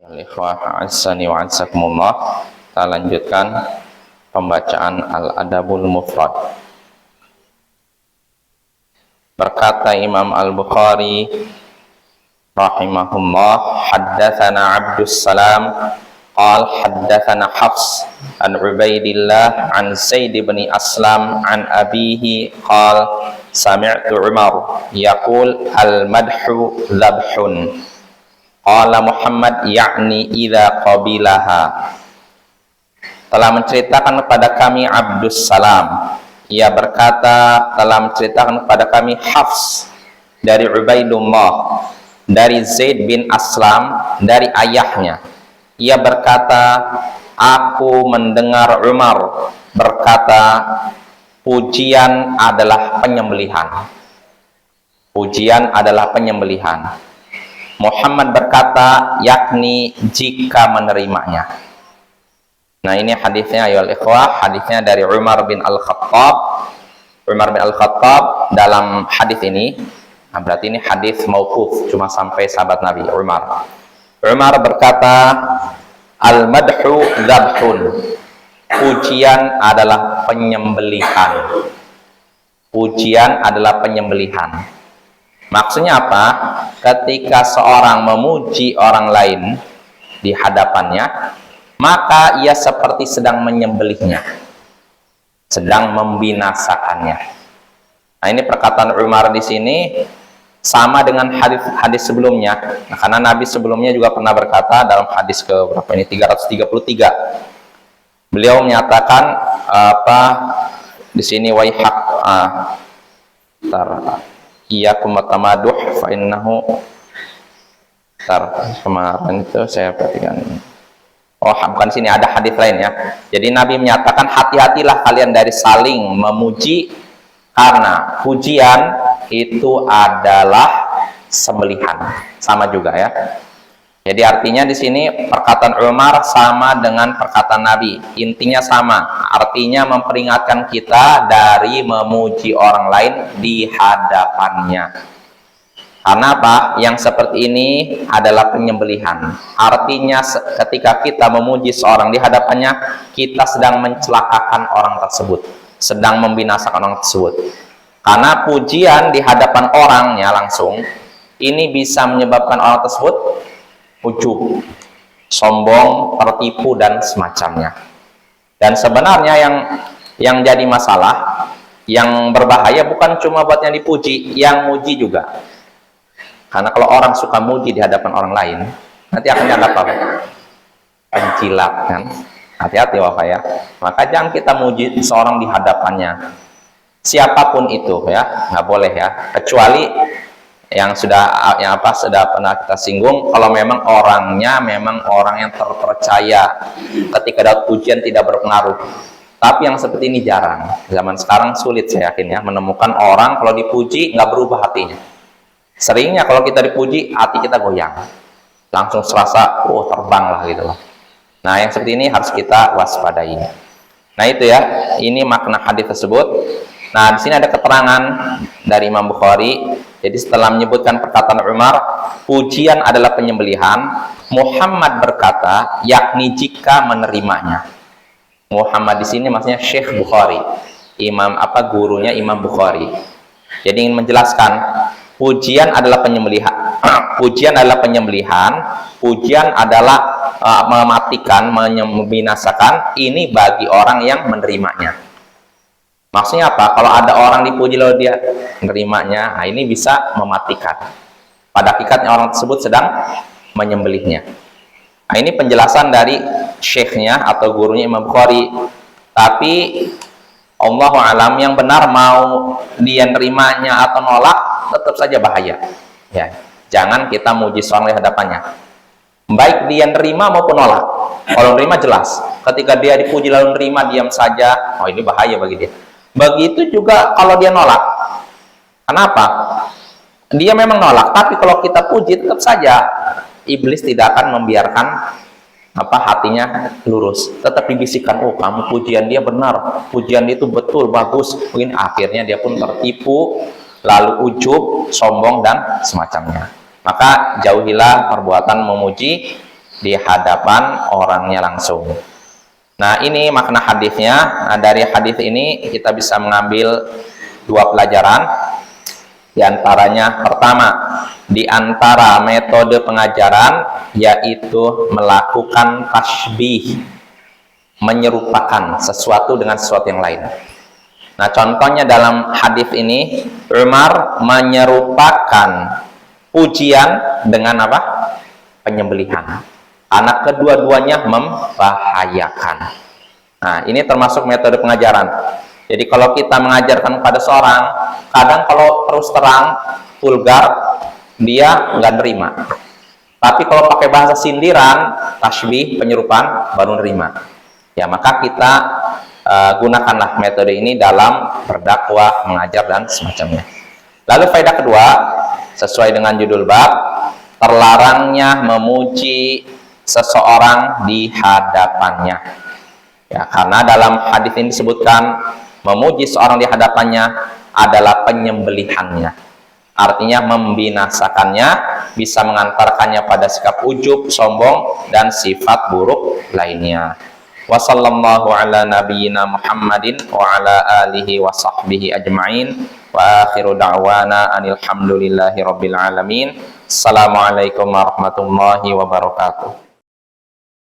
Al-Ikhwah Azani wa Azakumullah. Kita lanjutkan pembacaan Al-Adabul Mufrad. Berkata Imam Al-Bukhari rahimahullah, haddatsana Abdus Salam qal haddatsana Hafs an Ubaidillah an Zaid bin Aslam an abihi qal sami'tu Umar yaqul al-madhu dhabhun. Qala Muhammad yakni idza qabilaha. Telah menceritakan kepada kami Abdus Salam, ia berkata telah menceritakan kepada kami Hafs dari Ubaidullah dari Zaid bin Aslam dari ayahnya. Ia berkata, aku mendengar Umar berkata, pujian adalah penyembelihan. Pujian adalah penyembelihan. Muhammad berkata, yakni jika menerimanya. Nah, ini hadisnya ya ikhwah, hadisnya dari Umar bin Al-Khattab. Umar bin Al-Khattab dalam hadis ini, nah berarti ini hadis mauquf, cuma sampai sahabat Nabi Umar. Umar berkata, al-madhu dzabhun. Pujian adalah penyembelihan. Pujian adalah penyembelihan. Maksudnya apa? Ketika seorang memuji orang lain di hadapannya, maka ia seperti sedang menyembelihnya, sedang membinasakannya. Nah, ini perkataan Umar di sini sama dengan hadis sebelumnya. Nah, karena Nabi sebelumnya juga pernah berkata dalam hadis ke berapa ini 333. Beliau menyatakan apa di sini waihak iyyakum watamaduh fa innahu kemarin itu saya perhatikan. Oh, bukan sini, ada hadis lain ya. Jadi Nabi menyatakan hati-hatilah kalian dari saling memuji, karena pujian itu adalah sembelihan. Sama juga ya. Jadi artinya di sini perkataan Umar sama dengan perkataan Nabi. Intinya sama. Artinya memperingatkan kita dari memuji orang lain di hadapannya. Karena apa? Yang seperti ini adalah penyembelihan. Artinya ketika kita memuji seorang di hadapannya, kita sedang mencelakakan orang tersebut, sedang membinasakan orang tersebut. Karena pujian di hadapan orangnya langsung, ini bisa menyebabkan orang tersebut ujub, sombong, tertipu dan semacamnya. Dan sebenarnya yang jadi masalah, yang berbahaya bukan cuma buat yang dipuji, yang muji juga. Karena kalau orang suka muji di hadapan orang lain, nanti akan dianggap apa? Penjilat kan? Hati-hati Bapak ya. Maka jangan kita muji seorang di hadapannya. Siapapun itu ya, nggak boleh ya. Kecuali yang sudah pernah kita singgung, kalau memang orangnya memang orang yang terpercaya, ketika dapat pujian tidak berpengaruh. Tapi yang seperti ini jarang. Zaman sekarang sulit saya yakin ya menemukan orang kalau dipuji nggak berubah hatinya. Seringnya kalau kita dipuji hati kita goyang, langsung serasa terbang lah gitu loh. Nah, yang seperti ini harus kita waspadai. Nah itu ya, ini makna hadis tersebut. Nah, di sini ada keterangan dari Imam Bukhari. Jadi setelah menyebutkan perkataan Umar, pujian adalah penyembelihan, Muhammad berkata, yakni jika menerimanya. Muhammad di sini maksudnya Syekh Bukhari, gurunya Imam Bukhari. Jadi ingin menjelaskan, pujian adalah penyembelihan. Pujian adalah penyembelihan. Pujian adalah mematikan, membinasakan. Ini bagi orang yang menerimanya. Maksudnya apa? Kalau ada orang dipuji lalu dia menerimanya, nah ini bisa mematikan. Pada hakikatnya orang tersebut sedang menyembelihnya. Nah, ini penjelasan dari syekhnya atau gurunya Imam Bukhari. Tapi Allahu a'lam, yang benar mau dia nerimanya atau nolak tetap saja bahaya. Ya, jangan kita muji seorang di hadapannya. Baik dia nerima maupun nolak. Kalau nerima jelas. Ketika dia dipuji lalu nerima diam saja, ini bahaya bagi dia. Begitu juga kalau dia nolak. Kenapa? Dia memang nolak, tapi kalau kita puji tetap saja iblis tidak akan membiarkan hatinya lurus. Tetap dibisikkan, kamu pujian dia benar, pujian dia itu betul, bagus. Mungkin akhirnya dia pun tertipu, lalu ujub, sombong dan semacamnya. Maka jauhilah perbuatan memuji di hadapan orangnya langsung. Nah, ini makna hadisnya. Nah, dari hadis ini kita bisa mengambil dua pelajaran. Di antaranya, pertama, di antara metode pengajaran yaitu melakukan tasbih, menyerupakan sesuatu dengan sesuatu yang lain. Nah, contohnya dalam hadis ini, Umar menyerupakan pujian dengan apa? Penyembelihan. Anak kedua-duanya membahayakan. Nah, ini termasuk metode pengajaran. Jadi kalau kita mengajarkan pada seorang, kadang kalau terus terang, vulgar, dia nggak nerima. Tapi kalau pakai bahasa sindiran, tasbih, penyerupaan, baru nerima. Ya, maka kita gunakanlah metode ini dalam berdakwah, mengajar, dan semacamnya. Lalu faedah kedua, sesuai dengan judul bab, terlarangnya memuji seseorang di hadapannya. Ya, karena dalam hadis ini disebutkan memuji seorang di hadapannya adalah penyembelihannya. Artinya membinasakannya, bisa mengantarkannya pada sikap ujub, sombong, dan sifat buruk lainnya. Wa sallallahu ala nabiyyina Muhammadin wa ala alihi wa sahbihi ajma'in. Wa akhiru da'wana anil hamdulillahi rabbil alamin. Assalamualaikum warahmatullahi wabarakatuh.